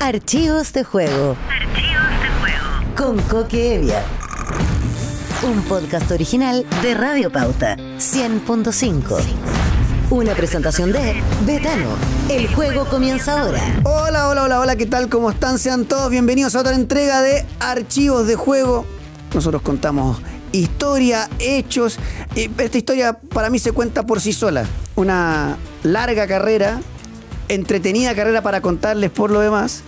Archivos de Juego. Archivos de Juego. Con Coque Evia. Un podcast original de Radio Pauta 100.5. Una presentación de Betano. El juego comienza ahora. Hola, ¿qué tal? ¿Cómo están? Sean todos bienvenidos a otra entrega de Archivos de Juego. Nosotros contamos historia, hechos. Esta historia para mí se cuenta por sí sola. Una larga carrera, entretenida carrera para contarles por lo demás.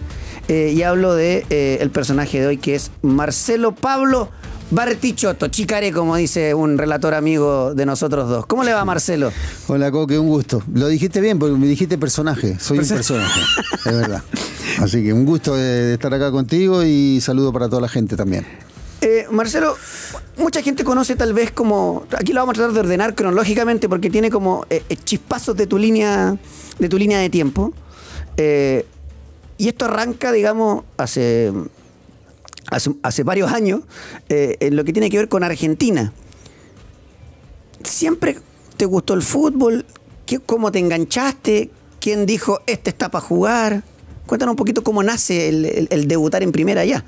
Y hablo de el personaje de hoy, que es Marcelo Pablo Bartichotto, Chicaré, como dice un relator amigo de nosotros dos. ¿Cómo le va, Marcelo? Hola, Coque, un gusto. Lo dijiste bien porque me dijiste personaje. Soy un personaje, es verdad. Así que un gusto de estar acá contigo y saludo para toda la gente también. Marcelo, mucha gente conoce tal vez como... Aquí lo vamos a tratar de ordenar cronológicamente porque tiene como chispazos de tu línea de tiempo. Y esto arranca, digamos, hace varios años, en lo que tiene que ver con Argentina. ¿Siempre te gustó el fútbol? ¿Cómo te enganchaste? ¿Quién dijo, este está para jugar? Cuéntanos un poquito cómo nace el debutar en primera allá.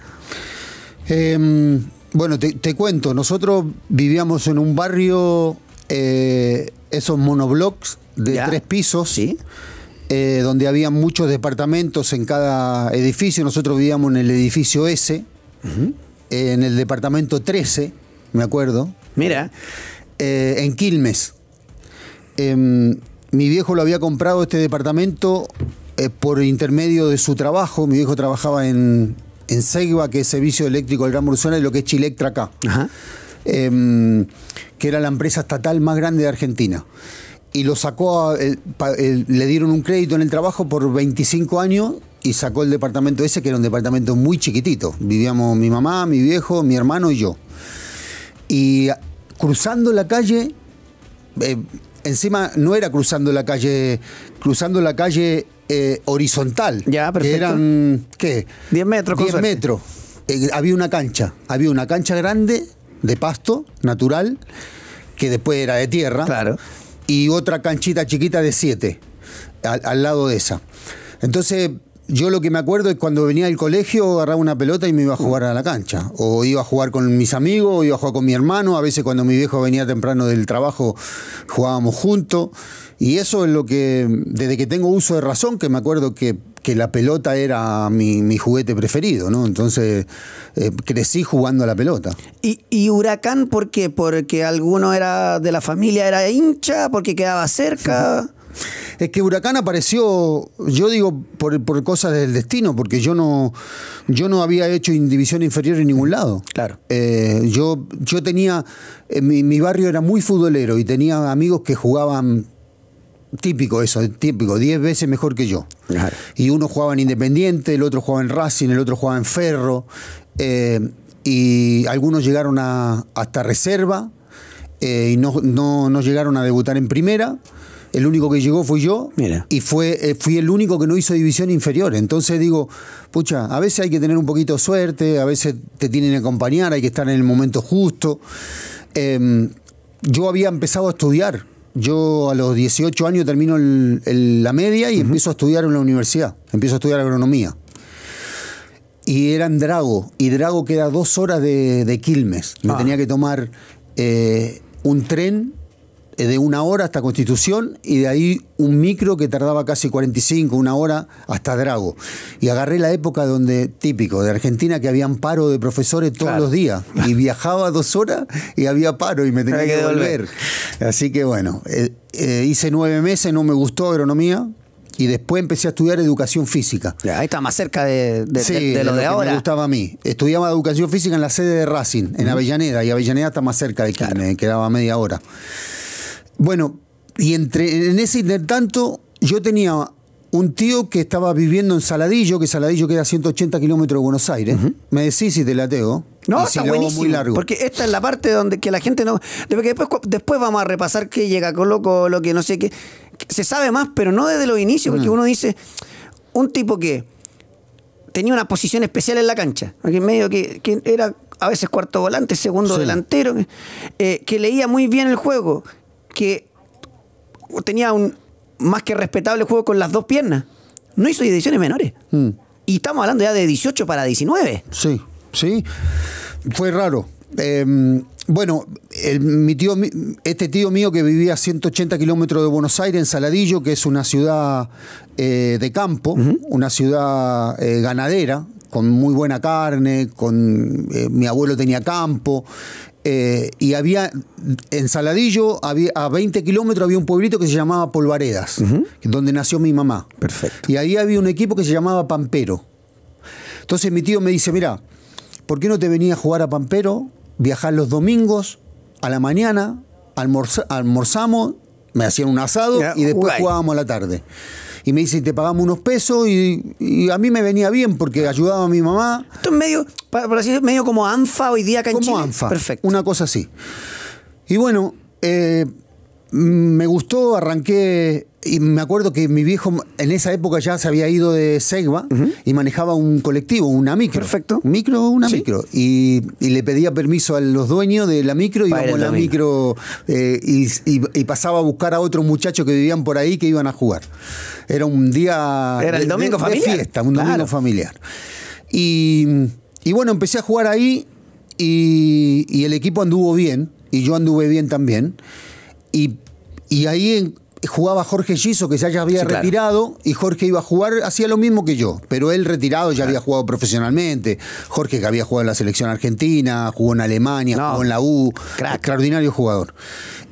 Bueno, te cuento. Nosotros vivíamos en un barrio, esos monoblocks de 3 pisos, ¿sí? Donde había muchos departamentos en cada edificio. Nosotros vivíamos en el edificio S. En el departamento 13, me acuerdo. Mira. En Quilmes. Mi viejo lo había comprado este departamento por intermedio de su trabajo. Mi viejo trabajaba en Segua, que es Servicio Eléctrico del Gran Buenos Aires, lo que es Chilectra acá. Que era la empresa estatal más grande de Argentina. Y lo sacó, le dieron un crédito en el trabajo por 25 años y sacó el departamento ese, que era un departamento muy chiquitito. Vivíamos mi mamá, mi viejo, mi hermano y yo. Y cruzando la calle, encima no era cruzando la calle horizontal. Ya, perfecto. Eran, ¿qué? 10 metros. 10 metros. Había una cancha grande de pasto natural, que después era de tierra. Claro. Y otra canchita chiquita de 7 al lado de esa. Entonces, yo lo que me acuerdo es cuando venía del colegio, agarraba una pelota y me iba a jugar a la cancha. O iba a jugar con mis amigos, o iba a jugar con mi hermano. A veces cuando mi viejo venía temprano del trabajo, jugábamos juntos. Y eso es lo que, desde que tengo uso de razón, que me acuerdo que la pelota era mi juguete preferido, ¿no? Entonces crecí jugando a la pelota. ¿Y Huracán por qué? ¿Porque alguno era de la familia era hincha? ¿Porque quedaba cerca? Es que Huracán apareció, yo digo, por cosas del destino, porque yo no había hecho división inferior en ningún lado. Claro. Yo tenía, mi barrio era muy futbolero y tenía amigos que jugaban... Típico, 10 veces mejor que yo. Claro. Y uno jugaba en Independiente, el otro jugaba en Racing, el otro jugaba en Ferro. Y algunos llegaron hasta reserva y no llegaron a debutar en primera. El único que llegó fui yo. Mira. Y fui el único que no hizo división inferior. Entonces digo, pucha, a veces hay que tener un poquito de suerte, a veces te tienen que acompañar, hay que estar en el momento justo. Yo había empezado a estudiar. Yo a los 18 años termino la media y empiezo a estudiar en la universidad. Empiezo a estudiar agronomía. Y era en Drago. Y Drago queda 2 horas de Quilmes. Me tenía que tomar un tren de 1 hora hasta Constitución y de ahí un micro que tardaba casi 45, 1 hora hasta Drago. Y agarré la época donde, típico de Argentina, que habían paro de profesores todos los días. Y viajaba 2 horas y había paro y me tenía que volver. Así que bueno, hice 9 meses, no me gustó agronomía. Y después empecé a estudiar educación física. Ahí está más cerca de lo de ahora. Me gustaba a mí. Estudiaba educación física en la sede de Racing, en Avellaneda. Y Avellaneda está más cerca de Quilmes, me quedaba media hora. Bueno, y en ese intertanto, yo tenía un tío que estaba viviendo en Saladillo, que Saladillo queda a 180 kilómetros de Buenos Aires. Me decís si te lateo. No, y está si buenísimo, muy largo. Porque esta es la parte donde que la gente no... Porque después vamos a repasar qué llega con lo que no sé qué. Se sabe más, pero no desde los inicios, porque uno dice, un tipo que tenía una posición especial en la cancha, porque en medio que era a veces cuarto volante, segundo delantero, que leía muy bien el juego, que tenía un más que respetable juego con las 2 piernas. No hizo divisiones menores. Y estamos hablando ya de 18 para 19. Sí, sí. Fue raro. Bueno, este tío mío que vivía a 180 kilómetros de Buenos Aires, en Saladillo, que es una ciudad de campo, una ciudad ganadera, con muy buena carne, mi abuelo tenía campo. Y había en Saladillo, a 20 kilómetros había un pueblito que se llamaba Polvaredas, donde nació mi mamá. Perfecto. Y ahí había un equipo que se llamaba Pampero. Entonces mi tío me dice, mira, ¿por qué no te venías a jugar a Pampero? Viajar los domingos a la mañana, almorzamos, me hacían un asado y después jugábamos a la tarde. Y me dice, te pagamos unos pesos y a mí me venía bien porque ayudaba a mi mamá. Esto es medio, por así decirlo, medio como ANFA hoy día acá en Chile. Como ANFA, perfecto. Una cosa así. Y bueno, me gustó, arranqué, y me acuerdo que mi viejo en esa época ya se había ido de Segva y manejaba un colectivo, una micro. Perfecto. Una micro. Y le pedía permiso a los dueños de la micro, íbamos en la micro y pasaba a buscar a otros muchachos que vivían por ahí que iban a jugar. Era un día el domingo familiar. De fiesta, un domingo familiar. Y bueno, empecé a jugar ahí y el equipo anduvo bien y yo anduve bien también. Y ahí jugaba Jorge Giso, que ya había retirado, y Jorge iba a jugar, hacía lo mismo que yo, pero él retirado ya había jugado profesionalmente. Jorge, que había jugado en la selección argentina, jugó en Alemania, jugó en la U, extraordinario jugador.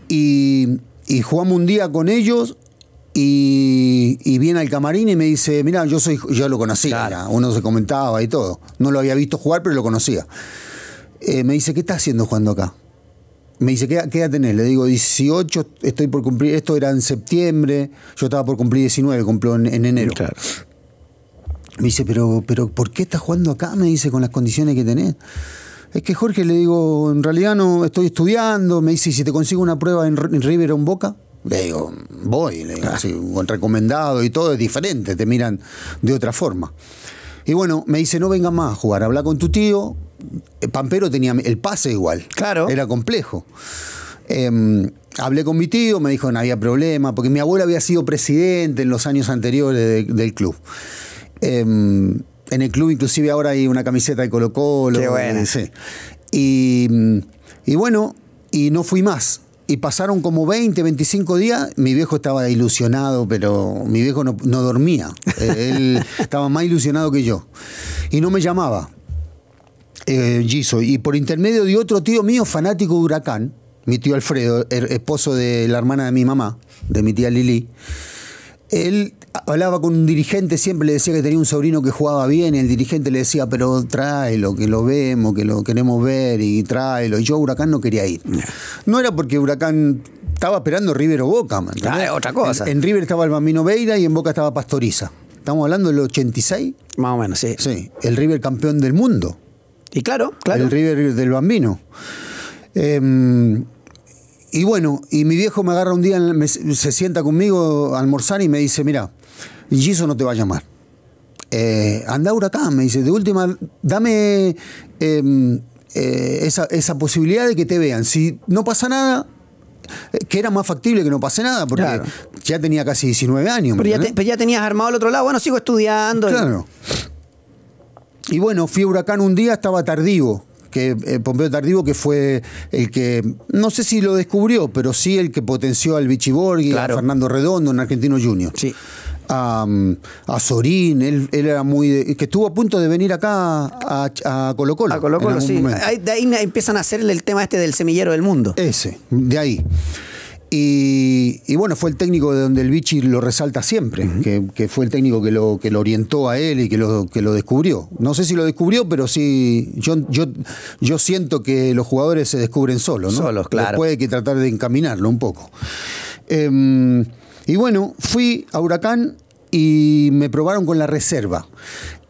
Y jugamos un día con ellos y viene al camarín y me dice, mira, yo lo conocía, uno se comentaba y todo. No lo había visto jugar, pero lo conocía. Me dice, ¿qué estás haciendo jugando acá? Me dice, ¿qué edad tenés? Le digo, 18, estoy por cumplir, esto era en septiembre, yo estaba por cumplir 19, cumplo en enero. Claro. Me dice, pero ¿por qué estás jugando acá? Me dice, con las condiciones que tenés. Es que Jorge, le digo, en realidad no estoy estudiando. Me dice, si te consigo una prueba en River o en Boca, le digo, voy, le digo, así, con recomendado y todo, es diferente, te miran de otra forma. Y bueno, me dice, no vengas más a jugar, habla con tu tío. Pampero tenía el pase igual. Claro. Era complejo. Hablé con mi tío, me dijo que no había problema, porque mi abuelo había sido presidente en los años anteriores del club. En el club inclusive ahora hay una camiseta de Colo-Colo. Qué bueno. Sí. Y bueno, y no fui más. Y pasaron como 20, 25 días, mi viejo estaba ilusionado, pero mi viejo no dormía. Él estaba más ilusionado que yo. Y no me llamaba. Giso, y por intermedio de otro tío mío, fanático de Huracán, mi tío Alfredo, esposo de la hermana de mi mamá, de mi tía Lili, él hablaba con un dirigente, siempre le decía que tenía un sobrino que jugaba bien, y el dirigente le decía, pero tráelo, que lo vemos, que lo queremos ver, y tráelo. Y yo a Huracán no quería ir. No era porque Huracán estaba esperando River o Boca, man. Otra cosa. En River estaba el Bambino Veira y en Boca estaba Pastoriza. Estamos hablando del 86. Más o menos, sí. Sí, el River campeón del mundo. Y claro. El River del Bambino. Y bueno, y mi viejo me agarra un día, se sienta conmigo a almorzar y me dice, mira, Giso no te va a llamar. Anda a Huracán, me dice, de última, dame esa posibilidad de que te vean. Si no pasa nada, que era más factible que no pase nada, porque ya tenía casi 19 años. Pero ya tenías armado al otro lado, bueno, sigo estudiando. Claro. Y bueno, fui a Huracán un día, estaba Tardío, Pompeo Tardío, que fue el que, no sé si lo descubrió, pero sí el que potenció al Vichy Borghi, a Fernando Redondo en Argentino Junior. Sí. A Sorín, él era muy... que estuvo a punto de venir acá a Colo-Colo. A Colo-Colo, sí. De ahí empiezan a hacer el tema del semillero del mundo. De ahí. Y bueno, fue el técnico de donde el Vichy lo resalta siempre, que fue el técnico que lo orientó a él y que lo descubrió. No sé si lo descubrió, pero sí, yo siento que los jugadores se descubren solos, ¿no? Solos, claro. Después hay que tratar de encaminarlo un poco. Y bueno, fui a Huracán y me probaron con la reserva.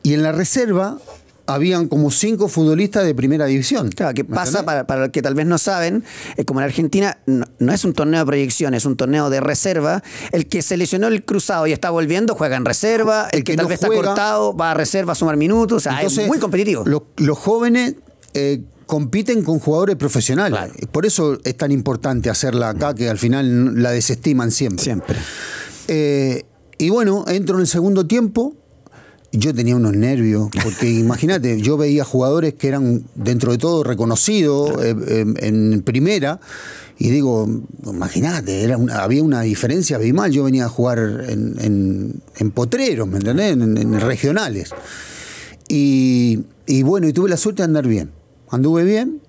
Y en la reserva habían como 5 futbolistas de primera división. Claro, que pasa, para los que tal vez no saben, como en Argentina no es un torneo de proyección, es un torneo de reserva. El que se lesionó el cruzado y está volviendo, juega en reserva. El que tal vez está cortado, va a reserva a sumar minutos. O sea, entonces, es muy competitivo. Los jóvenes compiten con jugadores profesionales. Claro. Por eso es tan importante hacerla acá, que al final la desestiman siempre. Siempre. Y bueno, entro en el segundo tiempo. yo tenía unos nervios, porque imagínate, yo veía jugadores que eran dentro de todo reconocidos en primera, y digo, imagínate, había una diferencia abismal. Yo venía a jugar en potreros, ¿me entendés? En regionales. Y bueno, y tuve la suerte de andar bien. Anduve bien,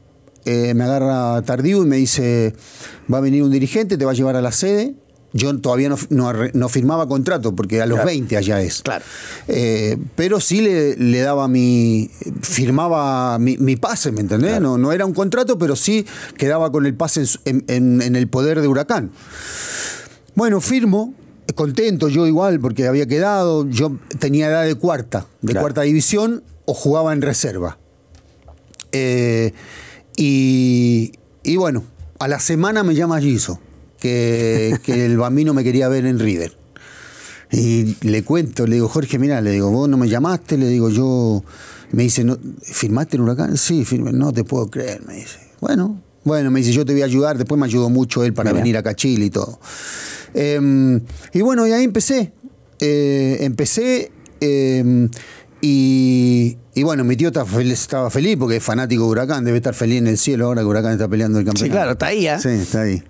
me agarra Tardío y me dice, va a venir un dirigente, te va a llevar a la sede. Yo todavía no firmaba contrato, porque a los 20 allá es. Claro. Pero sí le daba firmaba mi pase, ¿me entendés? Claro. No era un contrato, pero sí quedaba con el pase en el poder de Huracán. Bueno, firmo, contento yo igual, porque había quedado, yo tenía edad de cuarta división, o jugaba en reserva. Y bueno, a la semana me llama Giso. Que el bambino me quería ver en River. Y le cuento, le digo, Jorge, mira, le digo, vos no me llamaste, le digo, yo... Me dice, ¿no, ¿firmaste en Huracán? Sí, firmé. No te puedo creer, me dice. Bueno, me dice, yo te voy a ayudar. Después me ayudó mucho él para venir acá a Chile y todo. Y bueno, y ahí empecé. Y bueno, mi tío estaba feliz porque es fanático de Huracán, debe estar feliz en el cielo ahora que Huracán está peleando el campeonato. Sí, claro, está ahí, ¿eh? Sí, está ahí.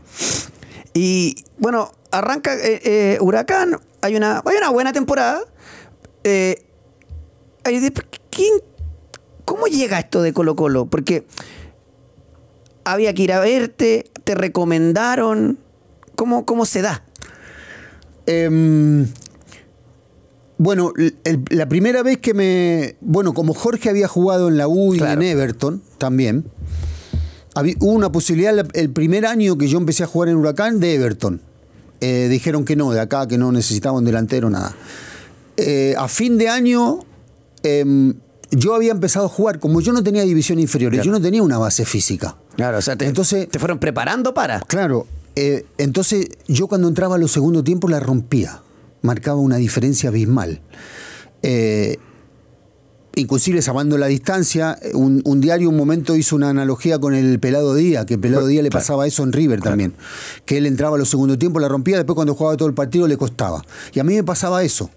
Y bueno, arranca Huracán, hay una buena temporada. ¿Cómo llega esto de Colo-Colo? Porque había que ir a verte, te recomendaron. ¿Cómo se da? Bueno, la primera vez que como Jorge había jugado en la U y en Everton también, hubo una posibilidad el primer año que yo empecé a jugar en Huracán de Everton. Dijeron que no, de acá, que no necesitaban delantero, nada. A fin de año, yo había empezado a jugar, como yo no tenía división inferiores, yo no tenía una base física. Claro, o sea, entonces te fueron preparando para. Claro, entonces yo cuando entraba a los segundos tiempos la rompía. Marcaba una diferencia abismal. Inclusive salvando la distancia, un diario un momento hizo una analogía con el Pelado Díaz, que el Pelado Díaz le pasaba eso en River también, que él entraba a los segundos tiempos, la rompía, después cuando jugaba todo el partido le costaba. Y a mí me pasaba eso,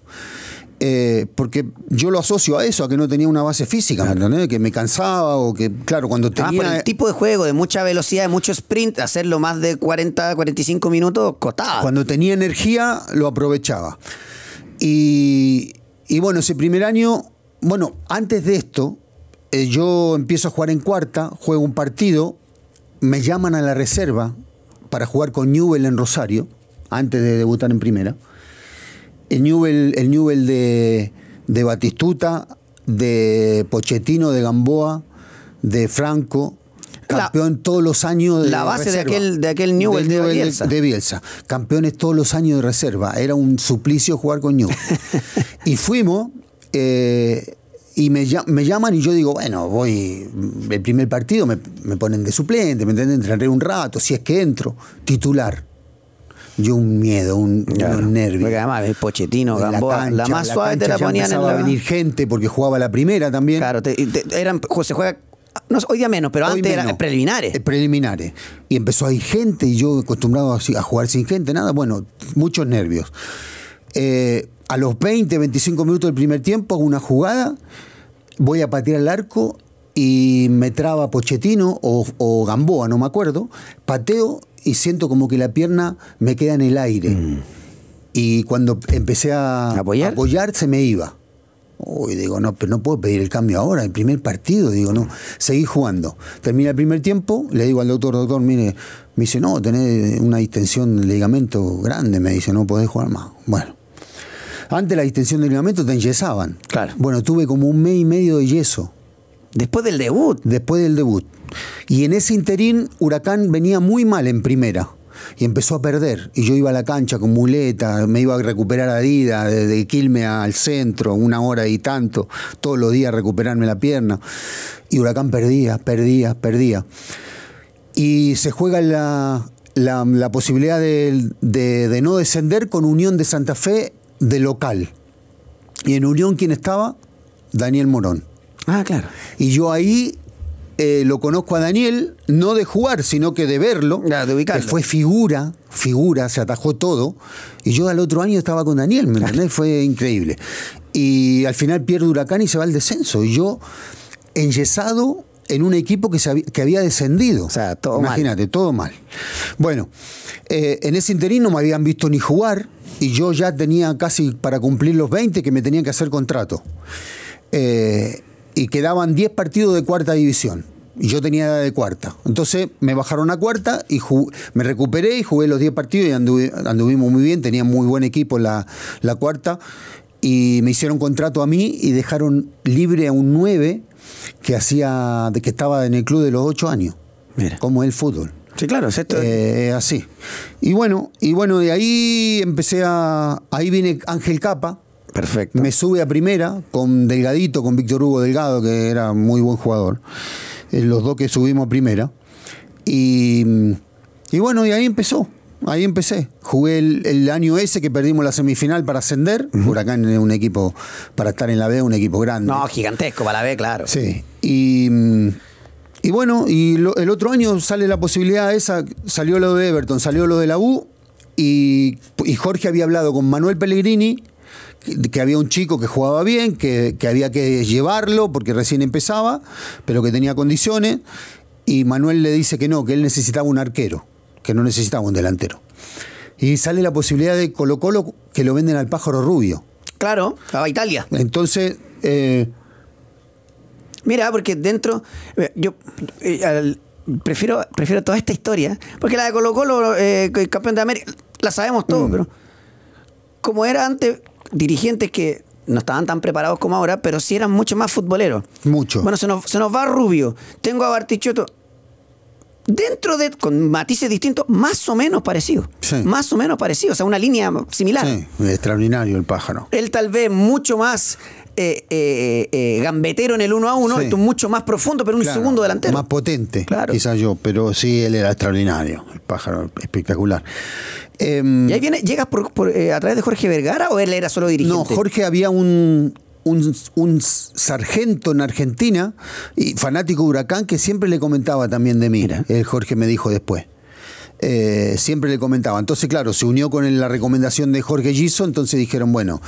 porque yo lo asocio a eso, a que no tenía una base física, ¿entendés? Que me cansaba o que, claro, cuando tenía... por el tipo de juego, de mucha velocidad, de mucho sprint, hacerlo más de 40, 45 minutos costaba. Cuando tenía energía lo aprovechaba. Y bueno, ese primer año... Bueno, antes de esto, yo empiezo a jugar en cuarta, juego un partido, me llaman a la reserva para jugar con Newell en Rosario, antes de debutar en primera. El Newell de Batistuta, de Pochettino, de Gamboa, de Franco, campeón todos los años de la base reserva, de aquel Newell de Bielsa. Campeones todos los años de reserva. Era un suplicio jugar con Newell. Y fuimos... y me llaman y yo digo, bueno, voy el primer partido, me ponen de suplente, me entienden, entraré un rato, si es que entro, titular. Yo un miedo, un nervio. Porque además el Pochettino, Gamboa, la más suave te la ponían en la... a venir gente porque jugaba la primera también. Claro, se juega... No, hoy día menos, pero antes eran preliminares. Preliminares. Y empezó a ir gente y yo acostumbrado a jugar sin gente, nada, bueno, muchos nervios. A los 20, 25 minutos del primer tiempo hago una jugada, voy a patear el arco y me traba Pochettino o Gamboa, no me acuerdo, pateo y siento como que la pierna me queda en el aire. Y cuando empecé a apoyar se me iba. Y digo, no, pero no puedo pedir el cambio ahora, el primer partido, digo, no, seguí jugando. Termina el primer tiempo, le digo al doctor, mire, me dice, no, tenés una distensión del ligamento grande, me dice, no podés jugar más. Bueno. Antes la distensión del ligamento te enyesaban. Claro. Bueno, tuve como 1 mes y medio de yeso. ¿Después del debut? Después del debut. Y en ese interín, Huracán venía muy mal en primera. Y empezó a perder. Y yo iba a la cancha con muleta, me iba a recuperar a Dida, de Quilmes al centro, 1 hora y tanto, todos los días a recuperarme la pierna. Y Huracán perdía. Y se juega la posibilidad de no descender con Unión de Santa Fe de local. Y en Unión, ¿quién estaba? Daniel Morón. Ah, claro. Y yo ahí lo conozco a Daniel, no de jugar, sino que de verlo. Claro, de ubicarlo. Que fue figura, se atajó todo. Y yo al otro año estaba con Daniel, ¿me entendés? Fue increíble. y al final pierde Huracán y se va al descenso. Y yo, enyesado en un equipo que había descendido. O sea, todo Imagínate, todo mal. Bueno, en ese interín no me habían visto ni jugar y yo ya tenía casi para cumplir los 20 que me tenían que hacer contrato. Y quedaban 10 partidos de cuarta división. Y yo tenía edad de cuarta. Entonces me bajaron a cuarta y me recuperé y jugué los 10 partidos y anduvimos muy bien. Tenía muy buen equipo la cuarta. Y me hicieron contrato a mí y dejaron libre a un 9 que estaba en el club de los 8 años. Mira. Como el fútbol. Sí, claro, es esto. Así. Y bueno, de ahí ahí viene Ángel Capa. Perfecto. Me sube a primera con Delgadito, con Víctor Hugo Delgado, que era muy buen jugador. Los dos que subimos a primera. Y bueno, y ahí empezó. Ahí empecé. Jugué el año ese que perdimos la semifinal para ascender. Huracán es un equipo, para estar en la B, un equipo grande. No, gigantesco para la B, claro. Sí. Y bueno, el otro año sale la posibilidad esa, salió lo de Everton, salió lo de la U, y Jorge había hablado con Manuel Pellegrini, que había un chico que jugaba bien, que había que llevarlo porque recién empezaba, pero que tenía condiciones, y Manuel le dice que no, que él necesitaba un arquero, que no necesitaba un delantero. Y sale la posibilidad de Colo-Colo, que lo venden al Pájaro Rubio. Claro, a Italia. Entonces... Mira, porque dentro... Yo prefiero toda esta historia, porque la de Colo-Colo, campeón de América, la sabemos todos, pero como era antes, dirigentes que no estaban tan preparados como ahora, pero sí eran mucho más futboleros. Mucho. Bueno, se nos va Rubio, tengo a Bartichotto, con matices distintos, más o menos parecidos. Sí. Más o menos parecidos, o sea, una línea similar. Sí, extraordinario el Pájaro. Él tal vez mucho más gambetero en el 1 a 1, Sí. esto mucho más profundo, pero un Claro, segundo delantero. más potente, Claro. quizás yo, pero sí, él era extraordinario, el Pájaro, espectacular. ¿Y ahí llegas a través de Jorge Vergara o él era solo dirigente? No, Jorge había un sargento en Argentina, y fanático de Huracán, que siempre le comentaba también de mí. Mira. El Jorge me dijo después. Siempre le comentaba. Entonces, claro, se unió con la recomendación de Jorge Giso, entonces dijeron, bueno,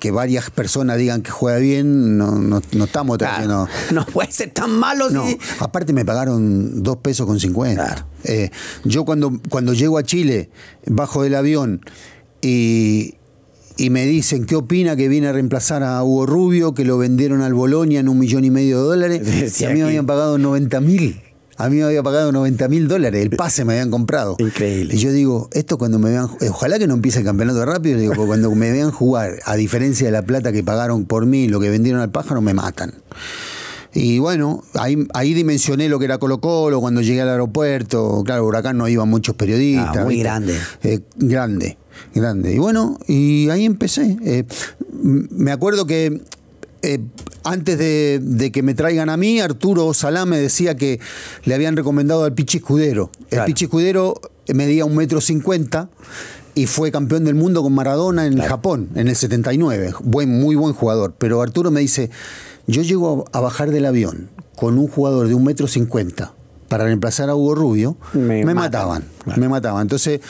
que varias personas digan que juega bien, no estamos trayendo... No puede ser tan malo. No, si... aparte me pagaron 2 pesos con 50. Claro. Yo cuando llego a Chile, bajo del avión y me dicen, ¿qué opina que viene a reemplazar a Hugo Rubio, que lo vendieron al Bolonia en $1,5 millones? Sí, y a mí me habían pagado 90.000. A mí me había pagado $90.000, el pase me habían comprado. Increíble. Y yo digo, esto cuando me vean, ojalá que no empiece el campeonato rápido, digo, porque cuando me vean jugar, a diferencia de la plata que pagaron por mí, lo que vendieron al Pájaro, me matan. Y bueno, ahí dimensioné lo que era Colo-Colo cuando llegué al aeropuerto. Claro, Huracán no iban muchos periodistas. Muy ¿viste? grande. Grande. Y bueno, y ahí empecé. Me acuerdo que antes de que me traigan a mí, Arturo Salá me decía que le habían recomendado al Pichi Escudero. Claro. El Pichi Escudero medía 1,50 m y fue campeón del mundo con Maradona en Japón, en el 79. Muy buen jugador. Pero Arturo me dice, yo llego a bajar del avión con un jugador de 1,50 m para reemplazar a Hugo Rubio, me mataban. Claro. Me mataban. Entonces,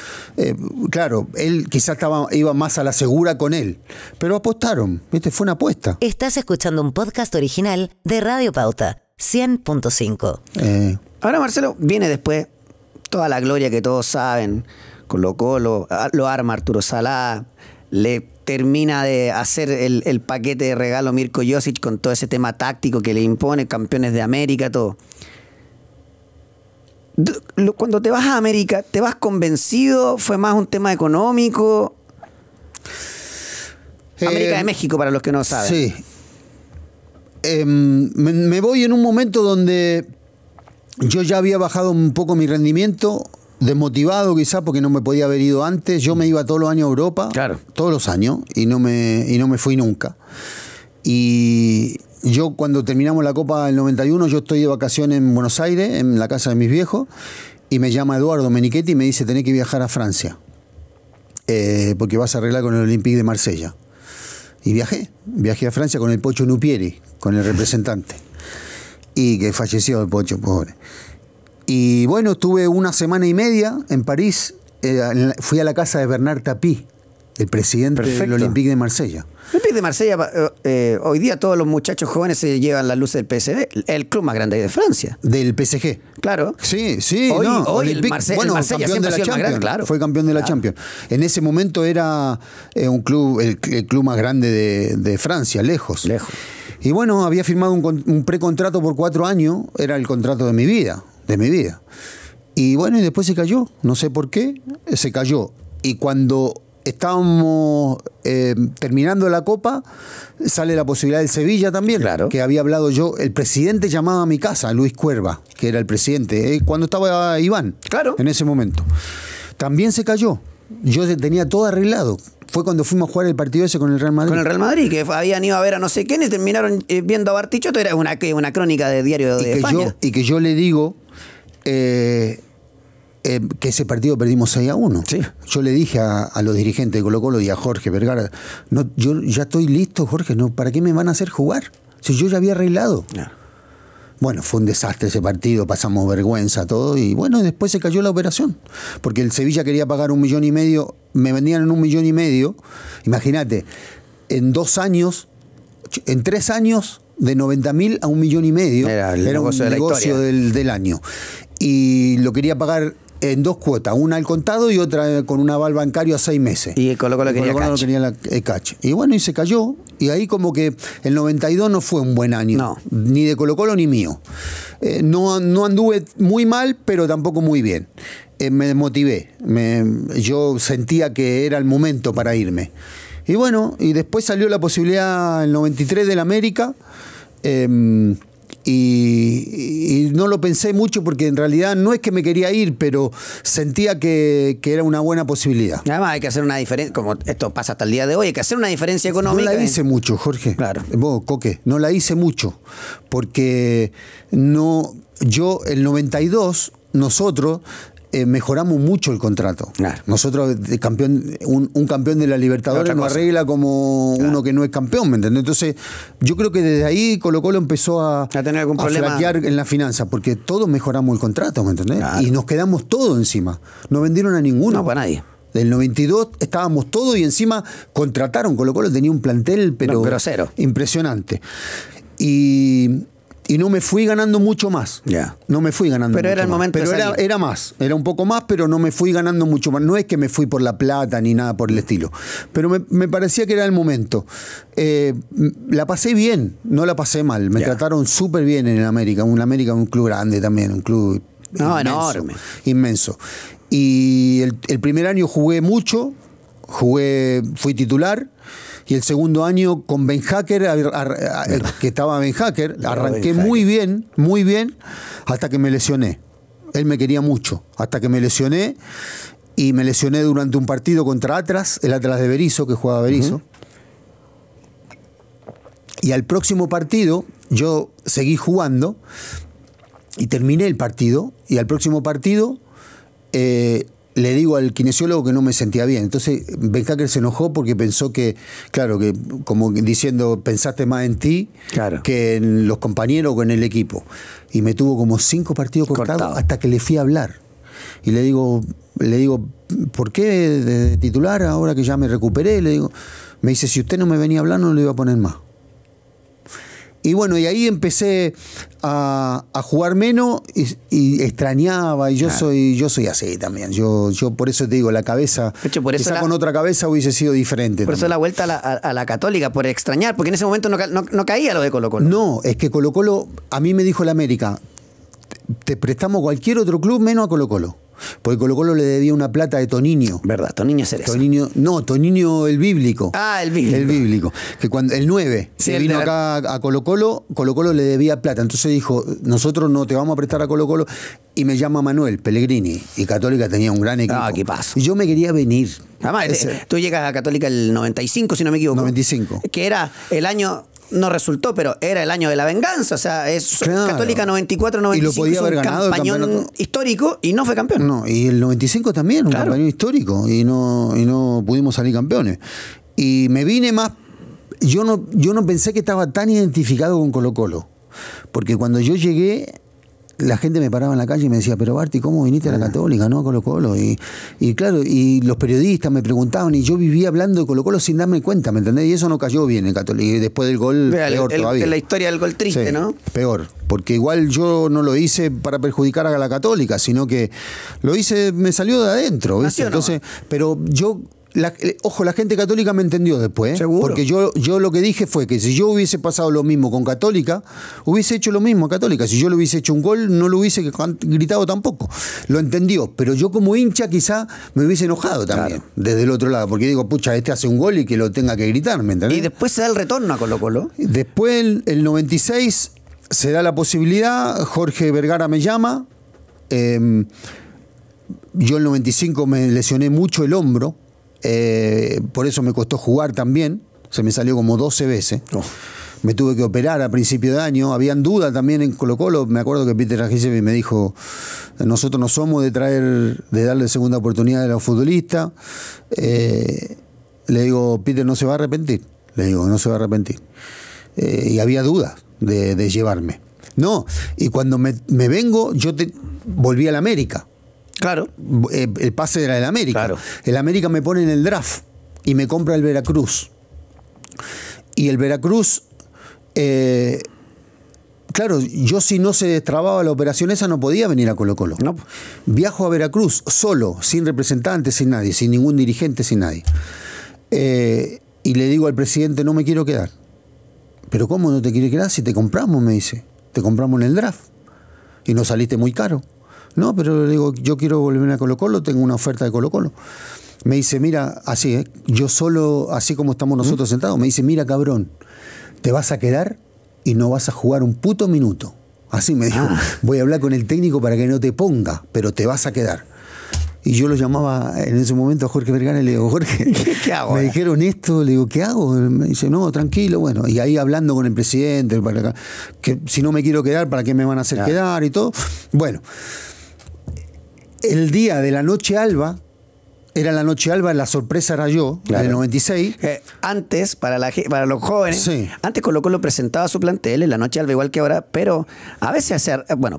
claro, él quizás iba más a la segura con él, pero apostaron, ¿viste? Fue una apuesta. Estás escuchando un podcast original de Radio Pauta, 100.5. Ahora, Marcelo, viene después toda la gloria que todos saben, Colo-Colo, lo arma Arturo Salá, le termina de hacer el paquete de regalo Mirko Josic con todo ese tema táctico que le impone, campeones de América, todo. Cuando te vas a América, ¿te vas convencido? ¿Fue más un tema económico? América de México, para los que no saben. Sí. Me voy en un momento donde yo ya había bajado un poco mi rendimiento, desmotivado quizás porque no me podía haber ido antes. Yo me iba todos los años a Europa, claro, todos los años, y no me fui nunca. Y yo cuando terminamos la Copa del 91, yo estoy de vacaciones en Buenos Aires, en la casa de mis viejos, y me llama Eduardo Menichetti y me dice, tenés que viajar a Francia, porque vas a arreglar con el Olympique de Marsella. Y viajé a Francia con el Pocho Nupieri, con el representante, y que falleció el Pocho, pobre. Y bueno, estuve 1 semana y media en París, fui a la casa de Bernard Tapie, el presidente del Perfecto. Olympique de Marsella. El Olympique de Marsella, hoy día todos los muchachos jóvenes se llevan las luces del PSV, el club más grande de Francia. Del PSG. Claro. Sí, sí. Hoy- no, hoy el Olympique, Marsella bueno, siempre campeón de ha la sido el más grande, Champions. claro. Fue campeón de la Champions. En ese momento era un club, el club más grande de Francia, lejos. Lejos. Y bueno, había firmado un precontrato por 4 años, era el contrato de mi vida. Y bueno, y después se cayó, no sé por qué, se cayó. Y cuando estábamos terminando la Copa, sale la posibilidad del Sevilla también, Claro. que había hablado yo. El presidente llamaba a mi casa, Luis Cuerva, que era el presidente, cuando estaba Iván, Claro. en ese momento. También se cayó. Yo tenía todo arreglado. Fue cuando fuimos a jugar el partido ese con el Real Madrid. Con el Real Madrid, que habían ido a ver a no sé quién y terminaron viendo a Bartichotto. Era una crónica de diario de España. Y que yo le digo que ese partido perdimos 6-1. Sí. Yo le dije a los dirigentes de Colo-Colo y a Jorge Vergara, no, yo ya estoy listo, Jorge, no, ¿para qué me van a hacer jugar? Si yo ya había arreglado. No. Bueno, fue un desastre ese partido, pasamos vergüenza, todo, y bueno, después se cayó la operación, porque el Sevilla quería pagar 1,5 millones, me vendían en 1,5 millones, imagínate, en 2 años, en 3 años, de 90.000 a 1,5 millones, Era el un negocio de la negocio historia. del año, y lo quería pagar en 2 cuotas, una al contado y otra con un aval bancario a 6 meses. Y el Colo-Colo quería Colo-Colo cash. quería el cash. Y bueno, y se cayó. Y ahí como que el 92 no fue un buen año. No. Ni de Colo-Colo ni mío. No anduve muy mal, pero tampoco muy bien. Me desmotivé. Yo sentía que era el momento para irme. Y bueno, y después salió la posibilidad en el 93 del América. Y no lo pensé mucho porque en realidad no es que me quería ir, pero sentía que era una buena posibilidad. Además hay que hacer una diferencia, como esto pasa hasta el día de hoy, hay que hacer una diferencia económica. No la hice mucho, Jorge. Claro. Vos, Coque, no la hice mucho. Porque yo, el 92, nosotros mejoramos mucho el contrato. Claro. Nosotros, un campeón de la Libertadores Otra no cosa. arregla como Claro. uno que no es campeón, ¿me entendés? Entonces, yo creo que desde ahí Colo-Colo empezó a tener algún problema. flaquear en la finanza, porque todos mejoramos el contrato, ¿me entendés? Claro. Y nos quedamos todos encima. No vendieron a ninguno. No, para nadie. Del 92 estábamos todos y encima contrataron. Colo-Colo tenía un plantel, pero grosero. impresionante. Y no me fui ganando mucho más. Ya. No me fui ganando Pero mucho era el más. momento de Pero salir. era más. Era un poco más, pero no me fui ganando mucho más. No es que me fui por la plata ni nada por el estilo. Pero me parecía que era el momento. La pasé bien, no la pasé mal. Me Ya. trataron súper bien en el América. Un club grande también, un club No, enorme. Inmenso. Y el primer año jugué mucho, fui titular. Y el segundo año con Ben Hacker, que estaba Ben Hacker, arranqué Ben Hacker. muy bien, hasta que me lesioné. Él me quería mucho, hasta que me lesioné. Y me lesioné durante un partido contra Atlas, el Atlas de Berisso, que jugaba Berisso. Y al próximo partido, yo seguí jugando y terminé el partido. Y al próximo partido le digo al kinesiólogo que no me sentía bien. Entonces Ben Hacker se enojó porque pensó que, claro, que como diciendo, pensaste más en ti Claro. que en los compañeros o en el equipo. Y me tuvo como 5 partidos cortados hasta que le fui a hablar. Y le digo, ¿por qué de titular ahora que ya me recuperé? Le digo, me dice, si usted no me venía a hablar, no le iba a poner más. Y bueno, y ahí empecé a jugar menos y extrañaba, y yo soy así también. Yo por eso te digo, la cabeza, De hecho, por eso quizá con otra cabeza hubiese sido diferente. Por eso también. la vuelta a la Católica, por extrañar, porque en ese momento no caía lo de Colo-Colo. No, es que Colo-Colo, a mí me dijo el América, te prestamos cualquier otro club menos a Colo-Colo. Porque Colo-Colo le debía una plata de Toniño. ¿Verdad? Toniño Cerezo. Toniño el bíblico. Ah, el bíblico. El bíblico. Que cuando el 9 Sí, que el vino de acá a Colo-Colo, Colo-Colo le debía plata. Entonces dijo, nosotros no te vamos a prestar a Colo-Colo. Y me llama Manuel Pellegrini. Y Católica tenía un gran equipo. Ah, qué paso. Y yo me quería venir. Además, Ese- tú llegas a Católica el 95, si no me equivoco. 95. Que era el año, no resultó, pero era el año de la venganza. O sea, es Claro. Católica 94-95. Y lo podía es un haber ganado el campañón campeonato. histórico y no fue campeón. No, y el 95 también, un Claro. campeón histórico, y no pudimos salir campeones. Y me vine más, yo no pensé que estaba tan identificado con Colo-Colo, porque cuando yo llegué, la gente me paraba en la calle y me decía, pero Barty, ¿cómo viniste a la Católica, no a Colo-Colo? Y claro, y los periodistas me preguntaban y yo vivía hablando de Colo-Colo sin darme cuenta, ¿me entendés? Y eso no cayó bien en Católica. Y después del gol, peor todavía. La historia del gol triste, sí, ¿no? Peor, porque igual yo no lo hice para perjudicar a la Católica, sino que lo hice, me salió de adentro, ¿viste? Entonces, pero yo... ojo, la gente católica me entendió después, ¿Seguro? Porque yo lo que dije fue que si yo hubiese pasado lo mismo con Católica, hubiese hecho lo mismo a Católica. Si yo le hubiese hecho un gol, no lo hubiese gritado tampoco. Lo entendió, pero yo como hincha quizá me hubiese enojado también, claro, desde el otro lado, porque digo, pucha, este hace un gol y que lo tenga que gritar, ¿me entendés? Y después se da el retorno a Colo-Colo. Después, el 96, se da la posibilidad, Jorge Vergara me llama, yo el 95 me lesioné mucho el hombro, por eso me costó jugar también, se me salió como 12 veces. Me tuve que operar a principio de año, habían dudas también en Colo-Colo. Me acuerdo que Peter Rajicevic me dijo, nosotros no somos de darle segunda oportunidad a los futbolistas. Le digo, Peter no se va a arrepentir. Le digo, no se va a arrepentir. Y había dudas de llevarme. No, y cuando me vengo, volví a la América. Claro. El pase era del América. Claro. El América me pone en el draft y me compra el Veracruz. Y el Veracruz, claro, yo si no se destrababa la operación esa no podía venir a Colo-Colo. No. Viajo a Veracruz solo, sin representante, sin nadie, sin ningún dirigente, sin nadie. Y le digo al presidente, no me quiero quedar. ¿Pero cómo no te quieres quedar si te compramos? Me dice. Te compramos en el draft. Y no saliste muy caro. No, pero le digo, yo quiero volver a Colo-Colo, tengo una oferta de Colo-Colo. Me dice, mira, así, yo solo, así como estamos nosotros sentados, me dice, mira, cabrón, te vas a quedar y no vas a jugar un puto minuto. Así me dijo, voy a hablar con el técnico para que no te ponga, pero te vas a quedar. Y yo lo llamaba en ese momento a Jorge Vergara y le digo, Jorge, ¿qué hago? Me dijeron esto, le digo, ¿qué hago? Me dice, no, tranquilo, bueno. Y ahí hablando con el presidente, que si no me quiero quedar, ¿para qué me van a hacer quedar? Y todo. Bueno, el día de la noche alba, era la noche alba, la sorpresa era yo, en el 96. Antes, para los jóvenes, sí, antes Colo-Colo presentaba su plantel en la noche alba igual que ahora, pero a veces,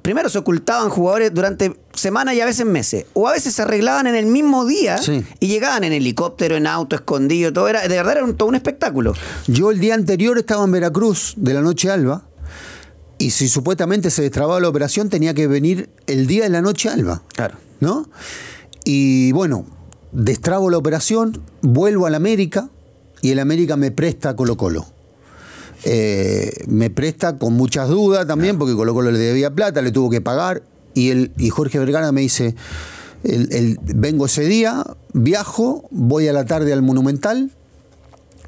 primero se ocultaban jugadores durante semanas y a veces meses, o a veces se arreglaban en el mismo día, sí, y llegaban en helicóptero, en auto, escondido, todo era, de verdad era todo un espectáculo. Yo el día anterior estaba en Veracruz, de la noche alba, y si supuestamente se destrababa la operación, tenía que venir el día de la noche alba. Claro. ¿No? Y bueno, destrabo la operación, vuelvo al América y el América me presta a Colo-Colo. Me presta con muchas dudas también, porque Colo-Colo le debía plata, le tuvo que pagar. Y Jorge Vergara me dice, vengo ese día, viajo, voy a la tarde al Monumental,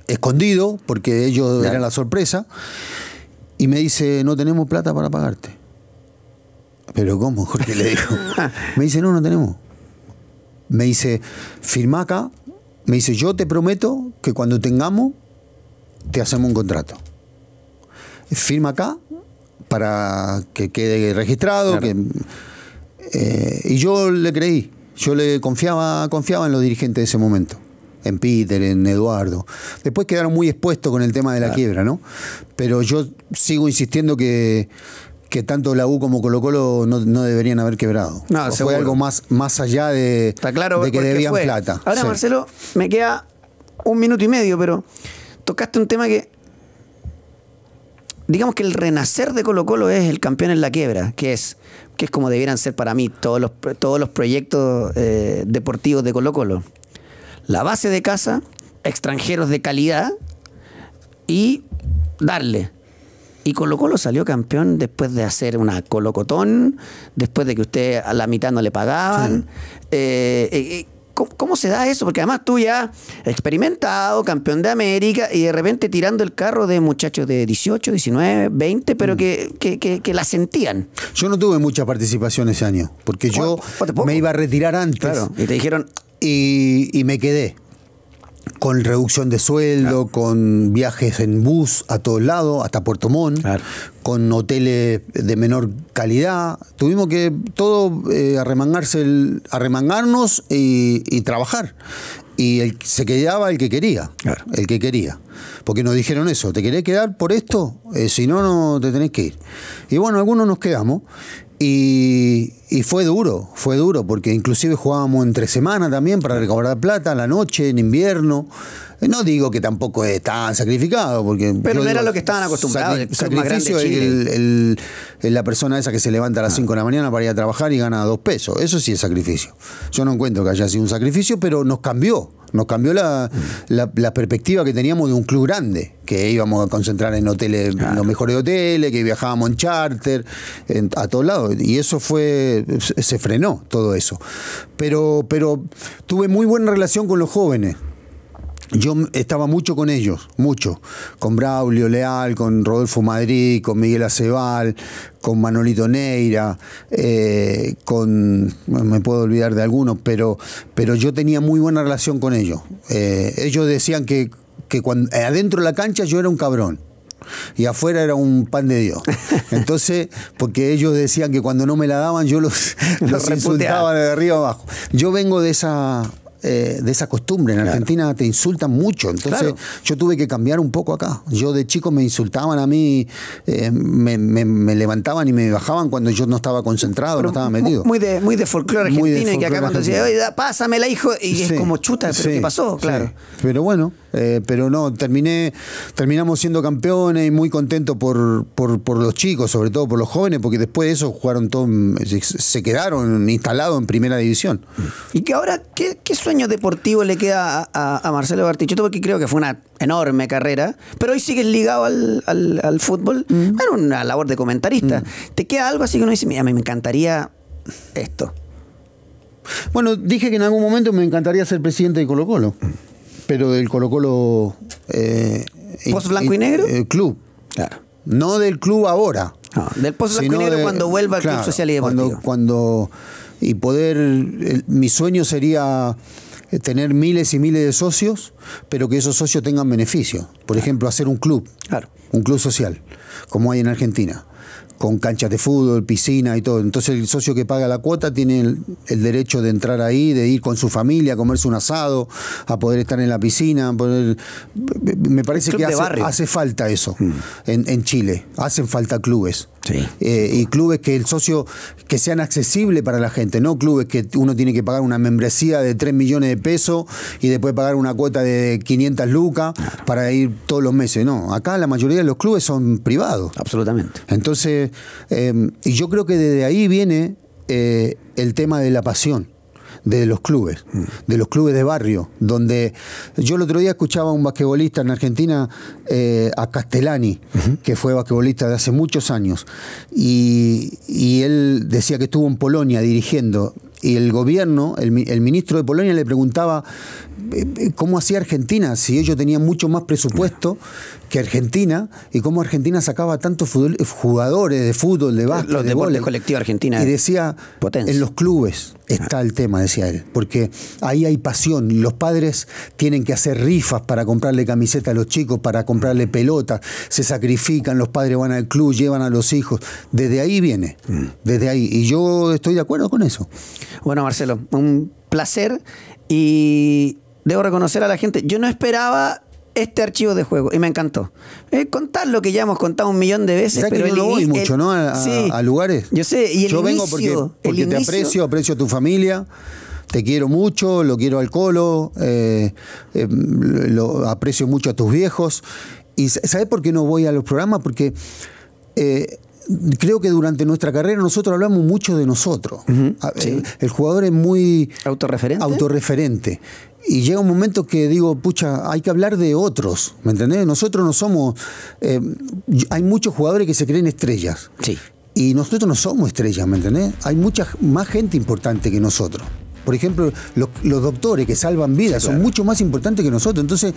escondido, porque ellos eran la sorpresa, y me dice, no tenemos plata para pagarte. ¿Pero cómo, Jorge? Le digo. Me dice, no tenemos. Me dice, firma acá. Me dice, yo te prometo que cuando tengamos, te hacemos un contrato. Firma acá para que quede registrado. Claro. Y yo le creí. Yo le confiaba en los dirigentes de ese momento. En Peter, en Eduardo. Después quedaron muy expuestos con el tema de la quiebra, ¿no? Pero yo sigo insistiendo que tanto la U como Colo-Colo no deberían haber quebrado. No, fue algo más allá de que debían plata. Ahora, sí, Marcelo, me queda 1 minuto y medio, pero tocaste un tema que, digamos que el renacer de Colo-Colo es el campeón en la quiebra, que es como debieran ser para mí todos los proyectos deportivos de Colo-Colo. La base de casa, extranjeros de calidad y darle. Y Colo-Colo salió campeón después de hacer una colocotón, después de que usted a la mitad no le pagaban. Sí. ¿Cómo se da eso? Porque además tú ya experimentado, campeón de América, y de repente tirando el carro de muchachos de 18, 19, 20, pero que la sentían. Yo no tuve mucha participación ese año, porque yo me iba a retirar antes. Claro. Y te dijeron... Y me quedé. Con reducción de sueldo, con viajes en bus a todos lados, hasta Puerto Montt, con hoteles de menor calidad. Tuvimos que todo arremangarnos y trabajar. Y se quedaba el que quería, el que quería. Porque nos dijeron eso, ¿te querés quedar por esto? Si no, no te tenés que ir. Y bueno, algunos nos quedamos. Y fue duro, porque inclusive jugábamos entre semana también para recaudar plata, a la noche, en invierno. No digo que tampoco es tan sacrificado, porque pero no era lo que estaban acostumbrados. Sacrificio es la persona esa que se levanta a las 5 de la mañana para ir a trabajar y gana 2 pesos. Eso sí es sacrificio. Yo no encuentro que haya sido un sacrificio, pero nos cambió la perspectiva que teníamos de un club grande, que íbamos a concentrar en hoteles, en los mejores hoteles, que viajábamos en charter, a todos lados. Y eso se frenó todo eso. Pero tuve muy buena relación con los jóvenes. Yo estaba mucho con ellos, mucho. Con Braulio Leal, con Rodolfo Madrid, con Miguel Acebal, con Manolito Neira, me puedo olvidar de algunos, pero yo tenía muy buena relación con ellos. Ellos decían que cuando, adentro de la cancha yo era un cabrón. Y afuera era un pan de Dios. Entonces, porque ellos decían que cuando no me la daban yo los insultaba de arriba abajo. Yo vengo de esa costumbre. En Argentina te insultan mucho. Entonces yo tuve que cambiar un poco acá. Yo de chico me insultaban a mí, me levantaban y me bajaban cuando yo no estaba concentrado, no estaba metido. Muy de folclore argentino, y que acá cuando decía, oye, pásamela, hijo, y es como chuta, pero ¿qué pasó? Claro. Pero bueno, pero no, terminamos siendo campeones y muy contentos por los chicos, sobre todo por los jóvenes, porque después de eso jugaron todos, se quedaron instalados en primera división. Y que ahora, ¿qué sueño deportivo le queda a Marcelo Bartichotto? Porque creo que fue una enorme carrera, pero hoy sigues ligado al fútbol. Bueno, una labor de comentarista. ¿Te queda algo así que uno dice, mira, me encantaría esto? Bueno, dije que en algún momento me encantaría ser presidente de Colo-Colo, pero del Colo-Colo ¿Post blanco y negro? Club. Claro. No del club ahora. No, del post blanco y negro cuando vuelva al Club Social y Deportivo. Mi sueño sería tener miles y miles de socios, pero que esos socios tengan beneficios. Por ejemplo, hacer un club, un club social, como hay en Argentina, con canchas de fútbol, piscina y todo. Entonces el socio que paga la cuota tiene el derecho de entrar ahí, de ir con su familia, a comerse un asado, a poder estar en la piscina. Me parece que hace falta eso en Chile. Hacen falta clubes. Sí. Y clubes que el socio, que sean accesibles para la gente, no clubes que uno tiene que pagar una membresía de 3 millones de pesos y después pagar una cuota de 500 lucas para ir todos los meses. No, acá la mayoría de los clubes son privados. Absolutamente. Entonces, y yo creo que desde ahí viene el tema de la pasión de los clubes de barrio, donde yo el otro día escuchaba a un basquetbolista en Argentina, a Castellani, que fue basquetbolista de hace muchos años, y él decía que estuvo en Polonia dirigiendo, y el gobierno, el ministro de Polonia le preguntaba cómo hacía Argentina, si ellos tenían mucho más presupuesto que Argentina, y cómo Argentina sacaba tantos jugadores de fútbol, de básquet, los deportes colectivos Argentina. Y decía, potencia. En los clubes está el tema, decía él, porque ahí hay pasión. Los padres tienen que hacer rifas para comprarle camiseta a los chicos, para comprarle pelotas, se sacrifican, los padres van al club, llevan a los hijos. Desde ahí viene, desde ahí. Y yo estoy de acuerdo con eso. Bueno, Marcelo, un placer, y debo reconocer a la gente, yo no esperaba este archivo de juego y me encantó. Contar lo que ya hemos contado 1.000.000 de veces. Ya, pero yo no voy mucho, ¿no? A lugares. Yo sé, y yo vengo porque te aprecio a tu familia. Te quiero mucho, lo quiero al Colo, lo aprecio mucho a tus viejos. ¿Y sabes por qué no voy a los programas? Porque creo que durante nuestra carrera nosotros hablamos mucho de nosotros. Sí. El jugador es muy autorreferente. Y llega un momento que digo, pucha, hay que hablar de otros, ¿me entendés? Nosotros no somos... hay muchos jugadores que se creen estrellas. Sí. Y nosotros no somos estrellas, ¿me entendés? Hay mucha más gente importante que nosotros. Por ejemplo, los doctores que salvan vidas son mucho más importantes que nosotros. Entonces,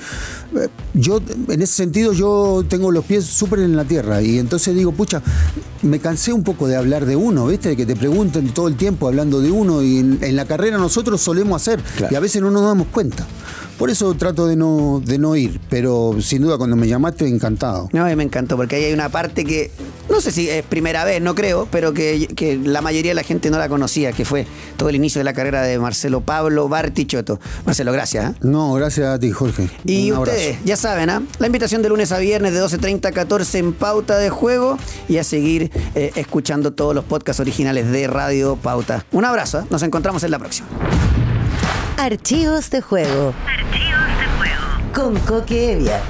yo, en ese sentido, yo tengo los pies súper en la tierra. Y entonces digo, pucha, me cansé un poco de hablar de uno, ¿viste? De que te pregunten todo el tiempo hablando de uno. Y en la carrera nosotros solemos hacer. Claro. Y a veces no nos damos cuenta. Por eso trato de no ir. Pero sin duda, cuando me llamaste, encantado. No, me encantó, porque ahí hay una parte que no sé si es primera vez, no creo, pero que la mayoría de la gente no la conocía, que fue todo el inicio de la carrera de Marcelo Pablo Bartichotto. Marcelo, gracias. No, gracias a ti, Jorge. Y Un ustedes, abrazo. ya saben, la invitación de lunes a viernes de 12:30 a 14 en Pauta de Juego y a seguir escuchando todos los podcasts originales de Radio Pauta. Un abrazo, nos encontramos en la próxima. Archivos de Juego. Archivos de Juego. Con Coque Evia.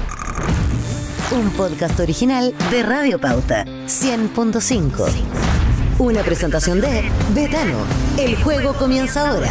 Un podcast original de Radio Pauta 100.5. Una presentación de Betano. El juego comienza ahora.